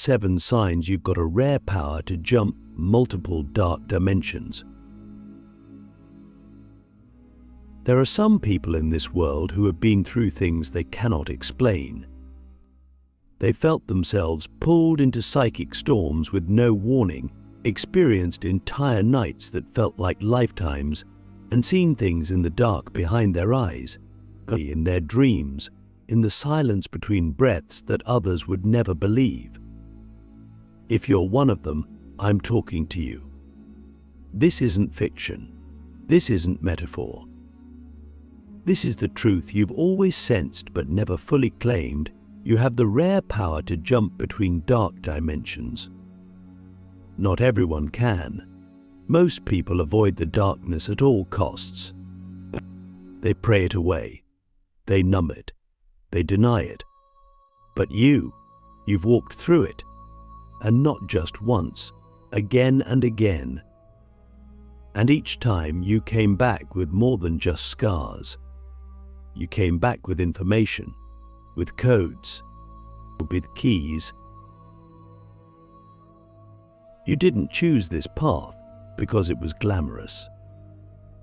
7 signs you've got a rare power to jump multiple dark dimensions. There are some people in this world who have been through things they cannot explain. They felt themselves pulled into psychic storms with no warning, experienced entire nights that felt like lifetimes, and seen things in the dark behind their eyes, in their dreams, in the silence between breaths that others would never believe. If you're one of them, I'm talking to you. This isn't fiction. This isn't metaphor. This is the truth you've always sensed but never fully claimed. You have the rare power to jump between dark dimensions. Not everyone can. Most people avoid the darkness at all costs. They pray it away. They numb it. They deny it. But you've walked through it. And not just once, again and again. And each time you came back with more than just scars. You came back with information, with codes, with keys. You didn't choose this path because it was glamorous.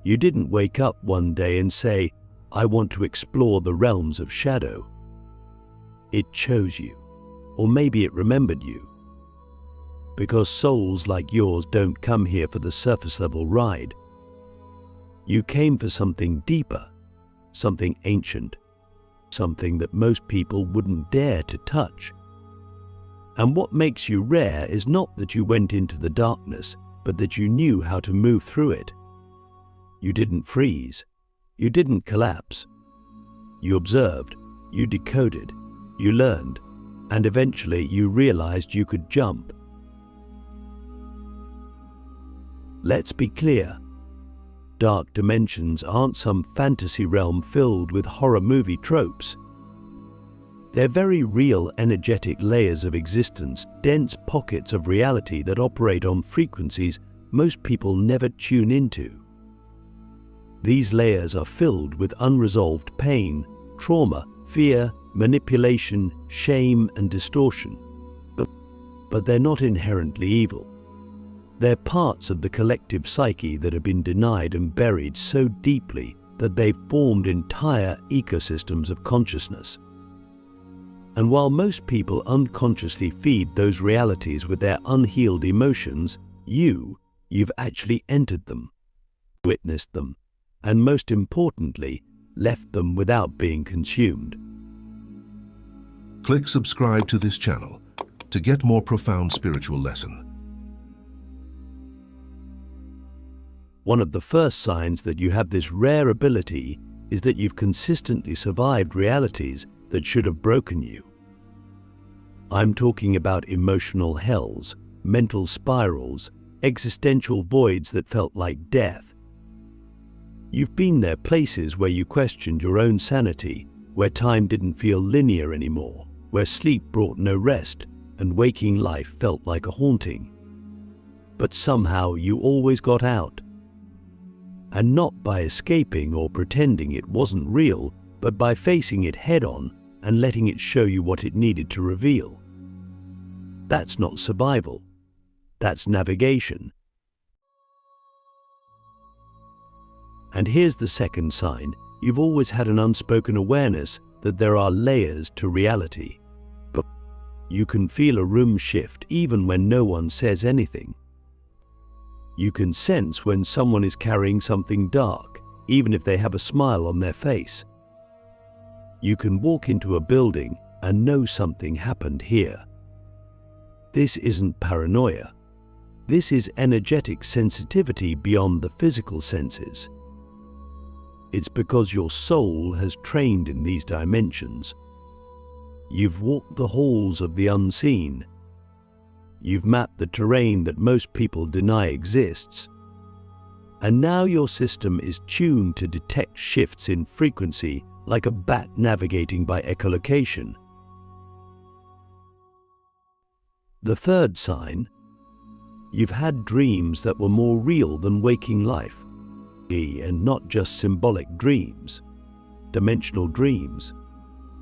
You didn't wake up one day and say, I want to explore the realms of shadow. It chose you, or maybe it remembered you. Because souls like yours don't come here for the surface level ride. You came for something deeper, something ancient, something that most people wouldn't dare to touch. And what makes you rare is not that you went into the darkness, but that you knew how to move through it. You didn't freeze. You didn't collapse. You observed, you decoded, you learned, and eventually you realized you could jump. Let's be clear. Dark dimensions aren't some fantasy realm filled with horror movie tropes. They're very real energetic layers of existence, dense pockets of reality that operate on frequencies most people never tune into. These layers are filled with unresolved pain, trauma, fear, manipulation, shame, and distortion. But they're not inherently evil. They're parts of the collective psyche that have been denied and buried so deeply that they've formed entire ecosystems of consciousness. And while most people unconsciously feed those realities with their unhealed emotions, you've actually entered them, witnessed them, and most importantly, left them without being consumed. Click subscribe to this channel to get more profound spiritual lesson. One of the first signs that you have this rare ability is that you've consistently survived realities that should have broken you. I'm talking about emotional hells, mental spirals, existential voids that felt like death. You've been there, places where you questioned your own sanity, where time didn't feel linear anymore, where sleep brought no rest, and waking life felt like a haunting. But somehow you always got out. And not by escaping or pretending it wasn't real, but by facing it head-on and letting it show you what it needed to reveal. That's not survival. That's navigation. And here's the second sign. You've always had an unspoken awareness that there are layers to reality. But you can feel a room shift even when no one says anything. You can sense when someone is carrying something dark, even if they have a smile on their face. You can walk into a building and know something happened here. This isn't paranoia. This is energetic sensitivity beyond the physical senses. It's because your soul has trained in these dimensions. You've walked the halls of the unseen. You've mapped the terrain that most people deny exists. And now your system is tuned to detect shifts in frequency like a bat navigating by echolocation. The third sign, you've had dreams that were more real than waking life. And not just symbolic dreams, dimensional dreams.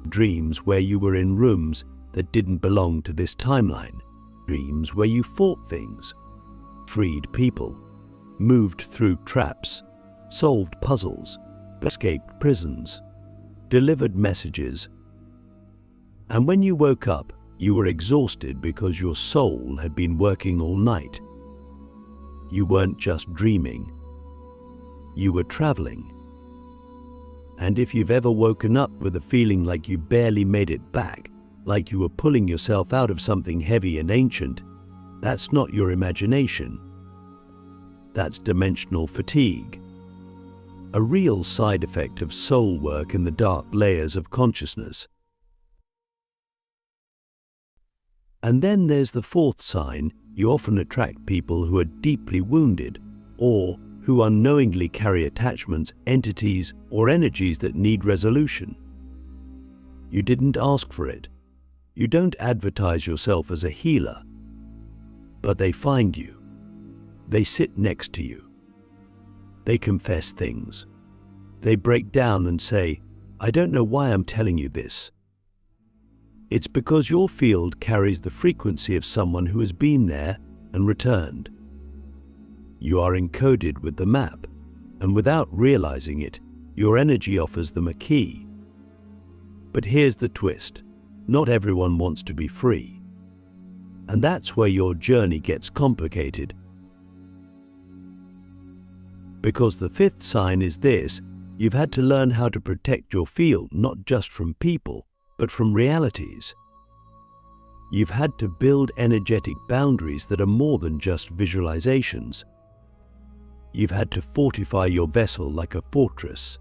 Dreams where you were in rooms that didn't belong to this timeline. Dreams where you fought things, freed people, moved through traps, solved puzzles, escaped prisons, delivered messages. And when you woke up, you were exhausted because your soul had been working all night. You weren't just dreaming. You were traveling. And if you've ever woken up with a feeling like you barely made it back, like you were pulling yourself out of something heavy and ancient, that's not your imagination. That's dimensional fatigue, a real side effect of soul work in the dark layers of consciousness. And then there's the fourth sign. You often attract people who are deeply wounded or who unknowingly carry attachments, entities, or energies that need resolution. You didn't ask for it. You don't advertise yourself as a healer, but they find you. They sit next to you. They confess things. They break down and say, "I don't know why I'm telling you this." It's because your field carries the frequency of someone who has been there and returned. You are encoded with the map, and without realizing it, your energy offers them a key. But here's the twist. Not everyone wants to be free. And that's where your journey gets complicated. Because the fifth sign is this: you've had to learn how to protect your field not just from people, but from realities. You've had to build energetic boundaries that are more than just visualizations. You've had to fortify your vessel like a fortress.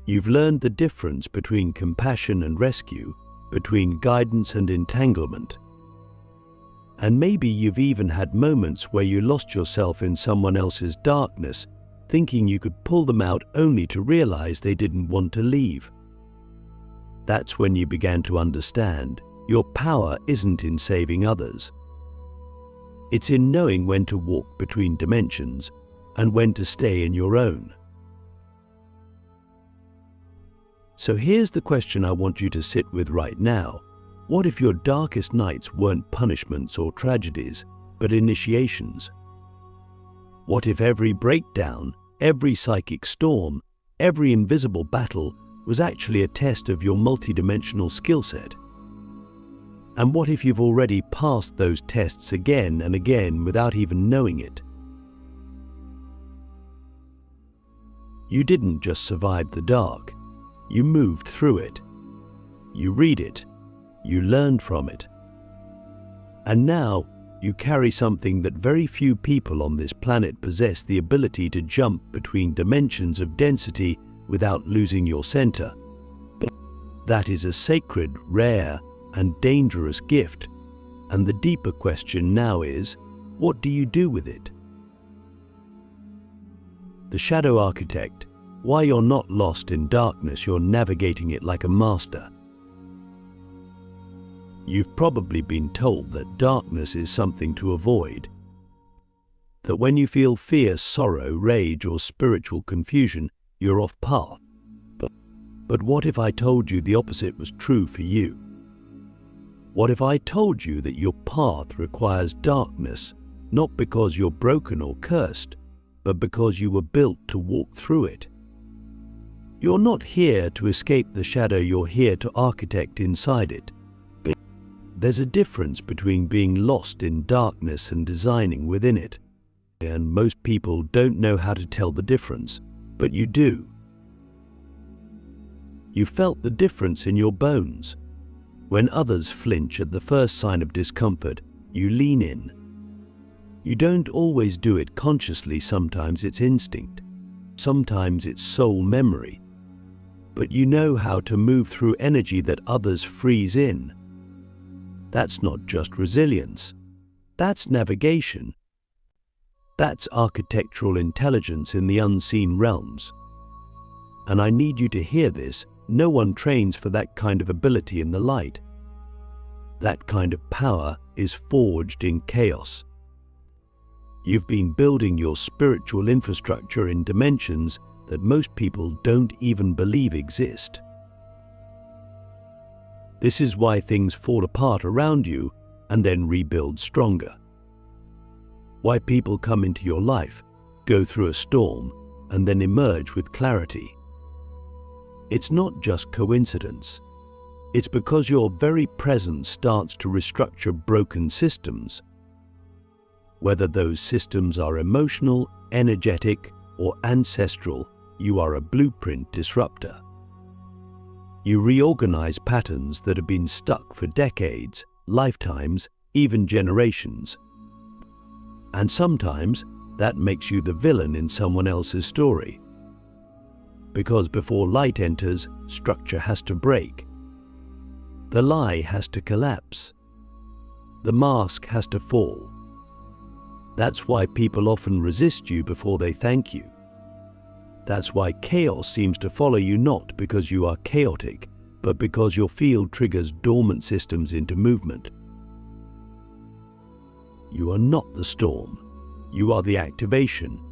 You've learned the difference between compassion and rescue, between guidance and entanglement. And maybe you've even had moments where you lost yourself in someone else's darkness, thinking you could pull them out only to realize they didn't want to leave. That's when you began to understand your power isn't in saving others. It's in knowing when to walk between dimensions and when to stay in your own. So here's the question I want you to sit with right now. What if your darkest nights weren't punishments or tragedies, but initiations? What if every breakdown, every psychic storm, every invisible battle was actually a test of your multidimensional skill set? And what if you've already passed those tests again and again without even knowing it? You didn't just survive the dark. You moved through it. You read it. You learned from it. And now you carry something that very few people on this planet possess: the ability to jump between dimensions of density without losing your center. That is a sacred, rare, and dangerous gift. And the deeper question now is, what do you do with it? The Shadow Architect. Why you're not lost in darkness, you're navigating it like a master. You've probably been told that darkness is something to avoid. That when you feel fear, sorrow, rage, or spiritual confusion, you're off path. But what if I told you the opposite was true for you? What if I told you that your path requires darkness, not because you're broken or cursed, but because you were built to walk through it? You're not here to escape the shadow, you're here to architect inside it. There's a difference between being lost in darkness and designing within it. And most people don't know how to tell the difference, but you do. You felt the difference in your bones. When others flinch at the first sign of discomfort, you lean in. You don't always do it consciously. Sometimes it's instinct. Sometimes it's soul memory. But you know how to move through energy that others freeze in. That's not just resilience. That's navigation. That's architectural intelligence in the unseen realms. And I need you to hear this. No one trains for that kind of ability in the light. That kind of power is forged in chaos. You've been building your spiritual infrastructure in dimensions that most people don't even believe exist. This is why things fall apart around you and then rebuild stronger. Why people come into your life, go through a storm, and then emerge with clarity. It's not just coincidence. It's because your very presence starts to restructure broken systems. Whether those systems are emotional, energetic, or ancestral, you are a blueprint disruptor. You reorganize patterns that have been stuck for decades, lifetimes, even generations. And sometimes that makes you the villain in someone else's story. Because before light enters, structure has to break. The lie has to collapse. The mask has to fall. That's why people often resist you before they thank you. That's why chaos seems to follow you, not because you are chaotic, but because your field triggers dormant systems into movement. You are not the storm. You are the activation.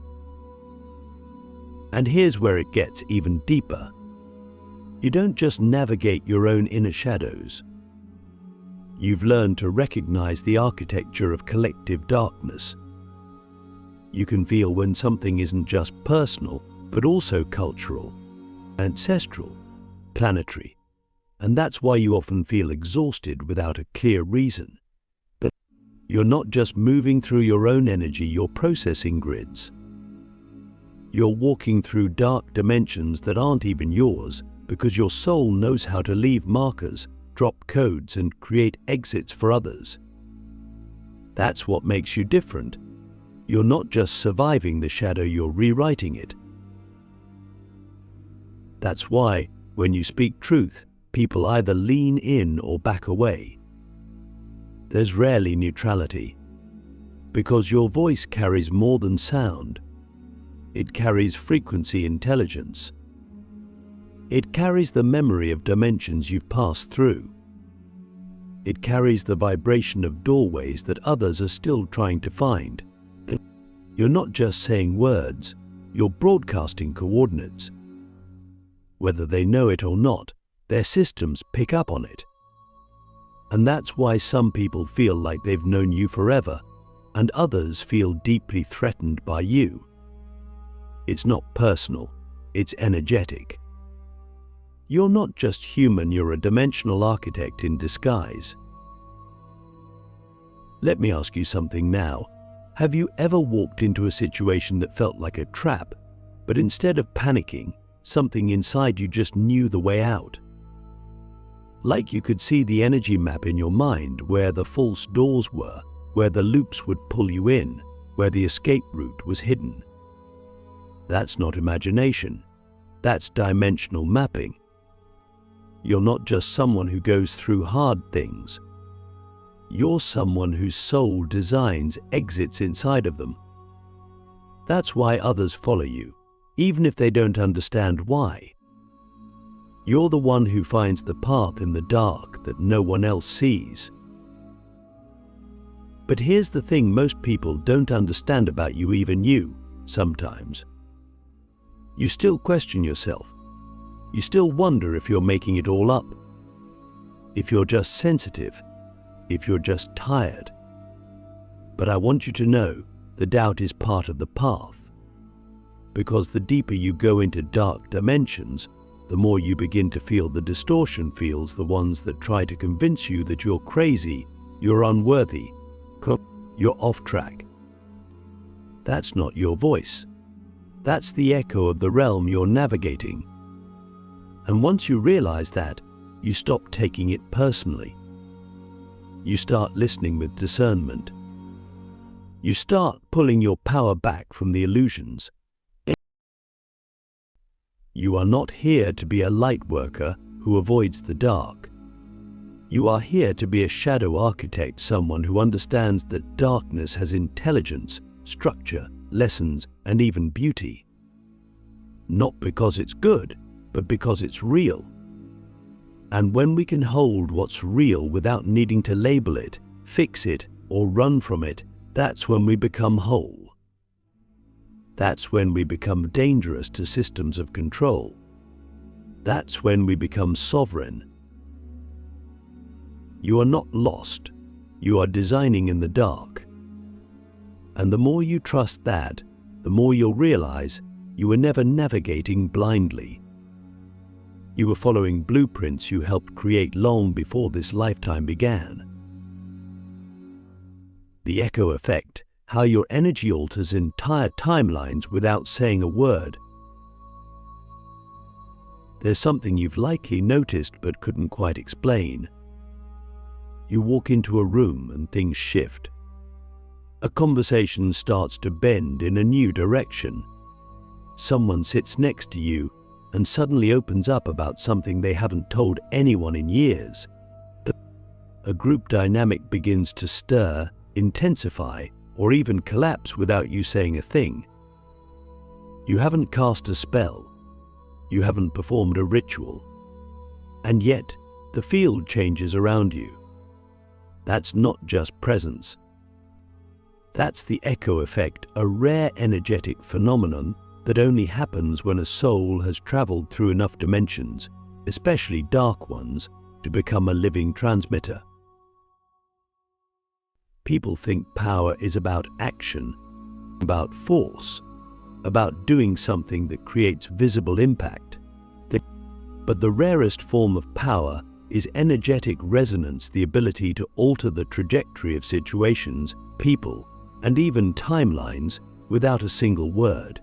And here's where it gets even deeper. You don't just navigate your own inner shadows. You've learned to recognize the architecture of collective darkness. You can feel when something isn't just personal, but also cultural, ancestral, planetary. And that's why you often feel exhausted without a clear reason. But you're not just moving through your own energy, you're processing grids. You're walking through dark dimensions that aren't even yours, because your soul knows how to leave markers, drop codes, and create exits for others. That's what makes you different. You're not just surviving the shadow, you're rewriting it. That's why, when you speak truth, people either lean in or back away. There's rarely neutrality, because your voice carries more than sound. It carries frequency intelligence. It carries the memory of dimensions you've passed through. It carries the vibration of doorways that others are still trying to find. You're not just saying words, you're broadcasting coordinates. Whether they know it or not, their systems pick up on it. And that's why some people feel like they've known you forever, and others feel deeply threatened by you. It's not personal, it's energetic. You're not just human, you're a dimensional architect in disguise. Let me ask you something now. Have you ever walked into a situation that felt like a trap, but instead of panicking, something inside you just knew the way out? Like you could see the energy map in your mind, where the false doors were, where the loops would pull you in, where the escape route was hidden. That's not imagination. That's dimensional mapping. You're not just someone who goes through hard things. You're someone whose soul designs exits inside of them. That's why others follow you, even if they don't understand why. You're the one who finds the path in the dark that no one else sees. But here's the thing most people don't understand about you, even you, sometimes. You still question yourself. You still wonder if you're making it all up, if you're just sensitive, if you're just tired. But I want you to know the doubt is part of the path. Because the deeper you go into dark dimensions, the more you begin to feel the distortion fields, the ones that try to convince you that you're crazy, you're unworthy, you're off track. That's not your voice. That's the echo of the realm you're navigating. And once you realize that, you stop taking it personally. You start listening with discernment. You start pulling your power back from the illusions. You are not here to be a light worker who avoids the dark. You are here to be a shadow architect, someone who understands that darkness has intelligence, structure, lessons, and even beauty. Not because it's good, but because it's real. And when we can hold what's real without needing to label it, fix it, or run from it, that's when we become whole. That's when we become dangerous to systems of control. That's when we become sovereign. You are not lost. You are designing in the dark. And the more you trust that, the more you'll realize you were never navigating blindly. You were following blueprints you helped create long before this lifetime began. The echo effect, how your energy alters entire timelines without saying a word. There's something you've likely noticed but couldn't quite explain. You walk into a room and things shift. A conversation starts to bend in a new direction. Someone sits next to you and suddenly opens up about something they haven't told anyone in years. A group dynamic begins to stir, intensify, or even collapse without you saying a thing. You haven't cast a spell. You haven't performed a ritual. And yet, the field changes around you. That's not just presence. That's the echo effect, a rare energetic phenomenon that only happens when a soul has traveled through enough dimensions, especially dark ones, to become a living transmitter. People think power is about action, about force, about doing something that creates visible impact. But the rarest form of power is energetic resonance, the ability to alter the trajectory of situations, people, and even timelines without a single word.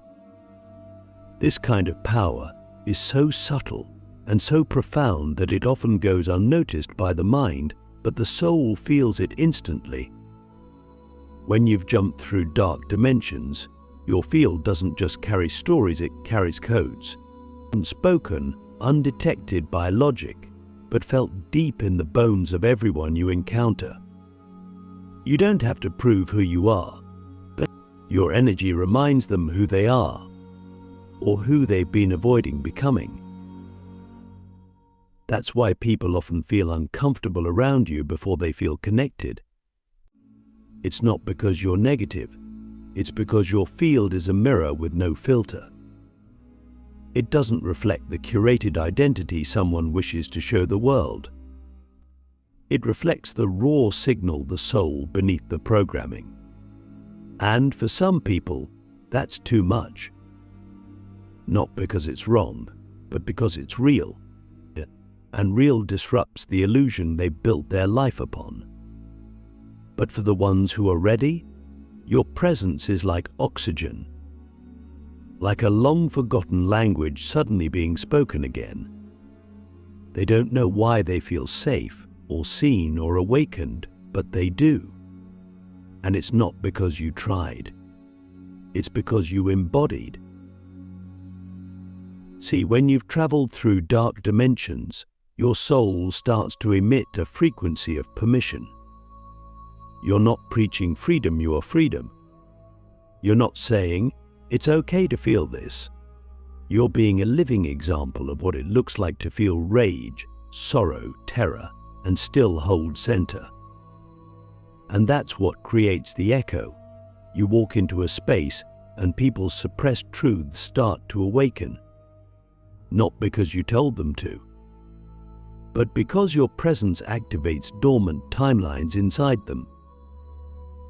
This kind of power is so subtle and so profound that it often goes unnoticed by the mind, but the soul feels it instantly. When you've jumped through dark dimensions, your field doesn't just carry stories, it carries codes. Unspoken, undetected by logic, but felt deep in the bones of everyone you encounter. You don't have to prove who you are, but your energy reminds them who they are, or who they've been avoiding becoming. That's why people often feel uncomfortable around you before they feel connected. It's not because you're negative, it's because your field is a mirror with no filter. It doesn't reflect the curated identity someone wishes to show the world. It reflects the raw signal, the soul beneath the programming. And for some people, that's too much. Not because it's wrong, but because it's real. And real disrupts the illusion they built their life upon. But for the ones who are ready, your presence is like oxygen, like a long-forgotten language suddenly being spoken again. They don't know why they feel safe or seen or awakened, but they do. And it's not because you tried. It's because you embodied. See, when you've traveled through dark dimensions, your soul starts to emit a frequency of permission. You're not preaching freedom, you are freedom. You're not saying, it's okay to feel this. You're being a living example of what it looks like to feel rage, sorrow, terror, and still hold center. And that's what creates the echo. You walk into a space and people's suppressed truths start to awaken. Not because you told them to, but because your presence activates dormant timelines inside them.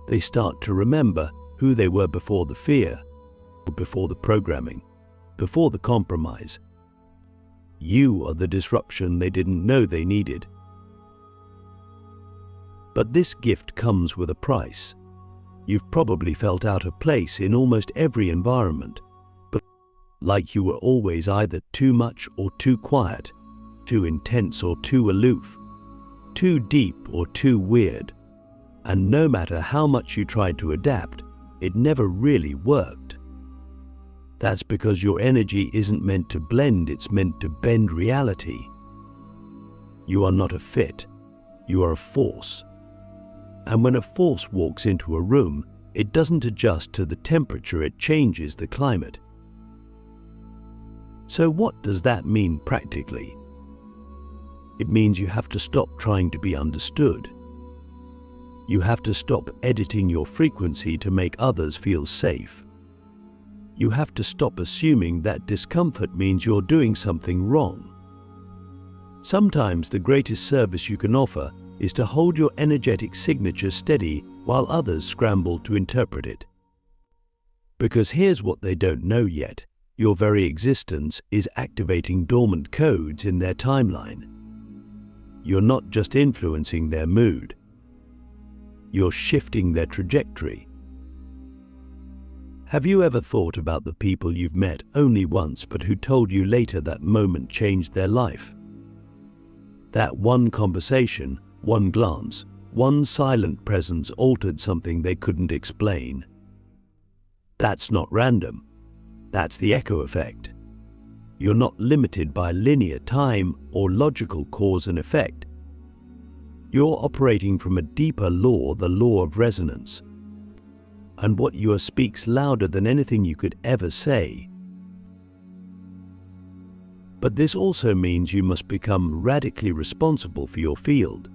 They start to remember who they were before the fear, before the programming, before the compromise. You are the disruption they didn't know they needed. But this gift comes with a price. You've probably felt out of place in almost every environment, but like you were always either too much or too quiet, too intense or too aloof, too deep or too weird. And no matter how much you tried to adapt, it never really worked. That's because your energy isn't meant to blend, it's meant to bend reality. You are not a fit, you are a force. And when a force walks into a room, it doesn't adjust to the temperature, it changes the climate. So what does that mean practically? It means you have to stop trying to be understood. You have to stop editing your frequency to make others feel safe. You have to stop assuming that discomfort means you're doing something wrong. Sometimes the greatest service you can offer is to hold your energetic signature steady while others scramble to interpret it. Because here's what they don't know yet: your very existence is activating dormant codes in their timeline. You're not just influencing their mood, you're shifting their trajectory. Have you ever thought about the people you've met only once but who told you later that moment changed their life? That one conversation, one glance, one silent presence altered something they couldn't explain. That's not random. That's the echo effect. You're not limited by linear time or logical cause and effect. You're operating from a deeper law, the law of resonance. And what you are speaks louder than anything you could ever say. But this also means you must become radically responsible for your field.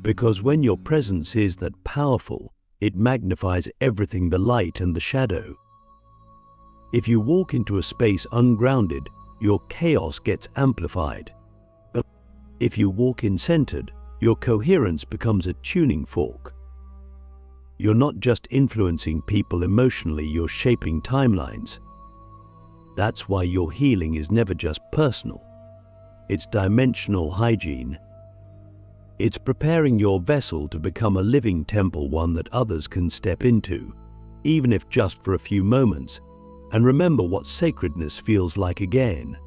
Because when your presence is that powerful, it magnifies everything, the light and the shadow. If you walk into a space ungrounded, your chaos gets amplified. But if you walk in centered, your coherence becomes a tuning fork. You're not just influencing people emotionally, you're shaping timelines. That's why your healing is never just personal. It's dimensional hygiene. It's preparing your vessel to become a living temple, one that others can step into, even if just for a few moments, and remember what sacredness feels like again.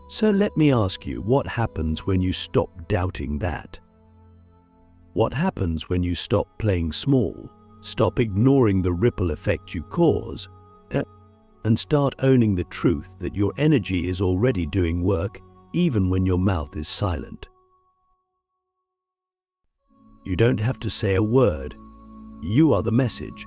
So let me ask you, what happens when you stop doubting that? What happens when you stop playing small, stop ignoring the ripple effect you cause, and start owning the truth that your energy is already doing work even when your mouth is silent? You don't have to say a word. You are the message.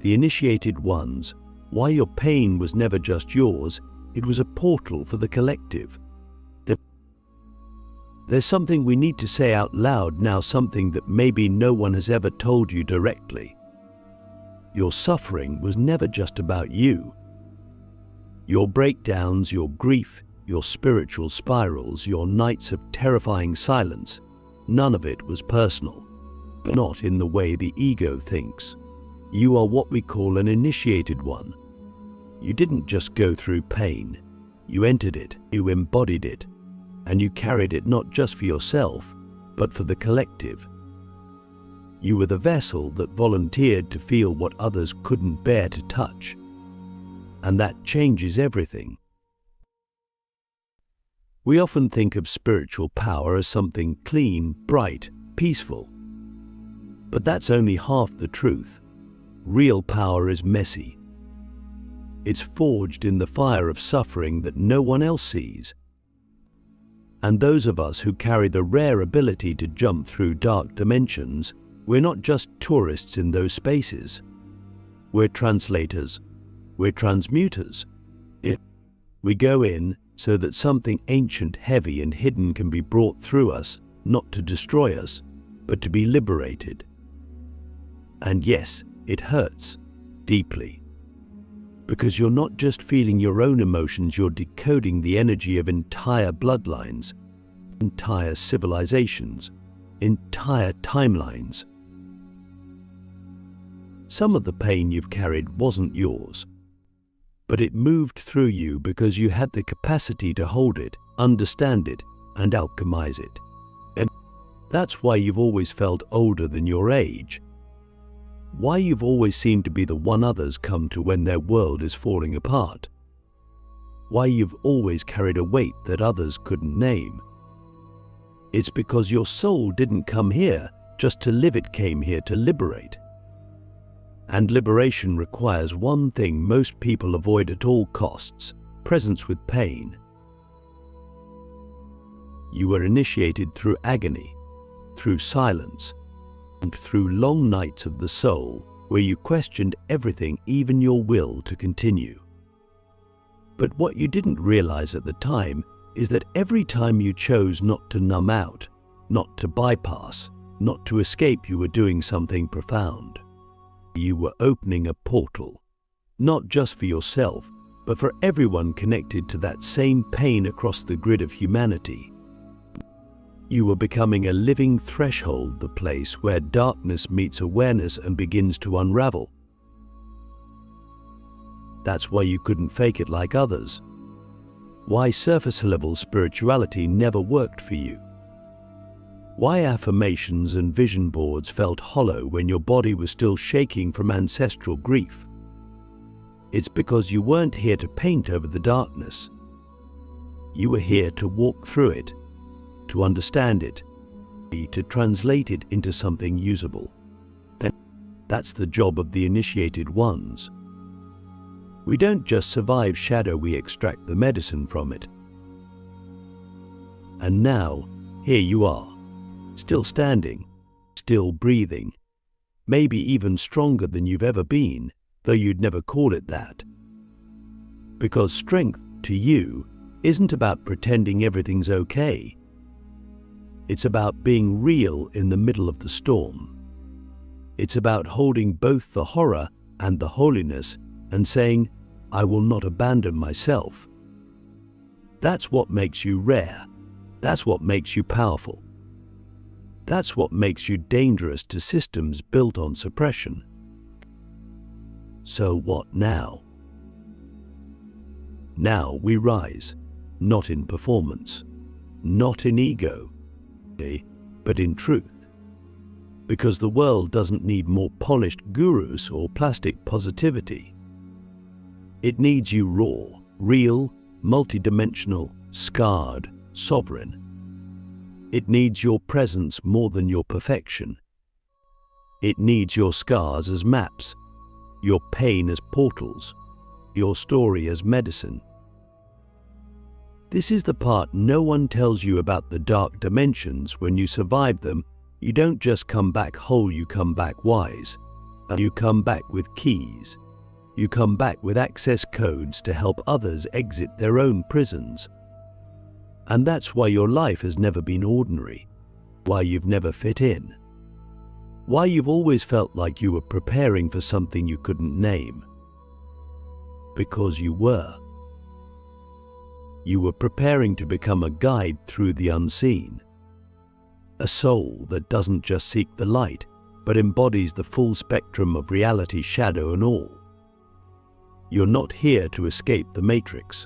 The initiated ones, why your pain was never just yours, it was a portal for the collective. There's something we need to say out loud now, something that maybe no one has ever told you directly. Your suffering was never just about you. Your breakdowns, your grief, your spiritual spirals, your nights of terrifying silence, none of it was personal, but not in the way the ego thinks. You are what we call an initiated one. You didn't just go through pain. You entered it, you embodied it, and you carried it not just for yourself, but for the collective. You were the vessel that volunteered to feel what others couldn't bear to touch. And that changes everything. We often think of spiritual power as something clean, bright, peaceful. But that's only half the truth. Real power is messy. It's forged in the fire of suffering that no one else sees. And those of us who carry the rare ability to jump through dark dimensions, we're not just tourists in those spaces. We're translators. We're transmuters. We go in so that something ancient, heavy, and hidden can be brought through us, not to destroy us, but to be liberated. And yes, it hurts deeply. Because you're not just feeling your own emotions, you're decoding the energy of entire bloodlines, entire civilizations, entire timelines. Some of the pain you've carried wasn't yours, but it moved through you because you had the capacity to hold it, understand it, and alchemize it. And that's why you've always felt older than your age. Why you've always seemed to be the one others come to when their world is falling apart. Why you've always carried a weight that others couldn't name. It's because your soul didn't come here just to live, it came here to liberate. And liberation requires one thing most people avoid at all costs: presence with pain. You were initiated through agony, through silence, and through long nights of the soul where you questioned everything, even your will to continue. But what you didn't realize at the time is that every time you chose not to numb out, not to bypass, not to escape, you were doing something profound. You were opening a portal, not just for yourself, but for everyone connected to that same pain across the grid of humanity. You were becoming a living threshold, the place where darkness meets awareness and begins to unravel. That's why you couldn't fake it like others. Why surface-level spirituality never worked for you. Why affirmations and vision boards felt hollow when your body was still shaking from ancestral grief. It's because you weren't here to paint over the darkness. You were here to walk through it, to understand it, to translate it into something usable. That's the job of the initiated ones. We don't just survive shadow, we extract the medicine from it. And now, here you are, still standing, still breathing, maybe even stronger than you've ever been, though you'd never call it that. Because strength, to you, isn't about pretending everything's okay. It's about being real in the middle of the storm. It's about holding both the horror and the holiness and saying, I will not abandon myself. That's what makes you rare. That's what makes you powerful. That's what makes you dangerous to systems built on suppression. So what now? Now we rise, not in performance, not in ego, but in truth. Because the world doesn't need more polished gurus or plastic positivity. It needs you raw, real, multidimensional, scarred, sovereign. It needs your presence more than your perfection. It needs your scars as maps, your pain as portals, your story as medicine. This is the part no one tells you about the dark dimensions. When you survive them, you don't just come back whole, you come back wise. You come back with keys. You come back with access codes to help others exit their own prisons. And that's why your life has never been ordinary, why you've never fit in, why you've always felt like you were preparing for something you couldn't name. Because you were. You were preparing to become a guide through the unseen. A soul that doesn't just seek the light, but embodies the full spectrum of reality, shadow and all. You're not here to escape the matrix.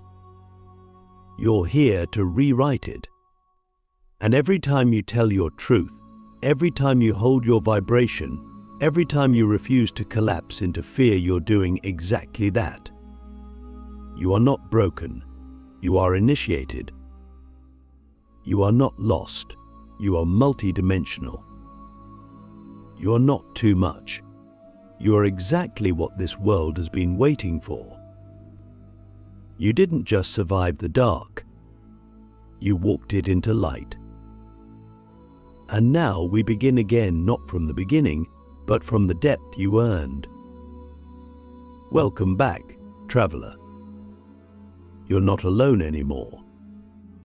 You're here to rewrite it. And every time you tell your truth, every time you hold your vibration, every time you refuse to collapse into fear, you're doing exactly that. You are not broken. You are initiated. You are not lost. You are multidimensional. You are not too much. You are exactly what this world has been waiting for. You didn't just survive the dark. You walked it into light. And now we begin again, not from the beginning, but from the depth you earned. Welcome back, traveler. You're not alone anymore.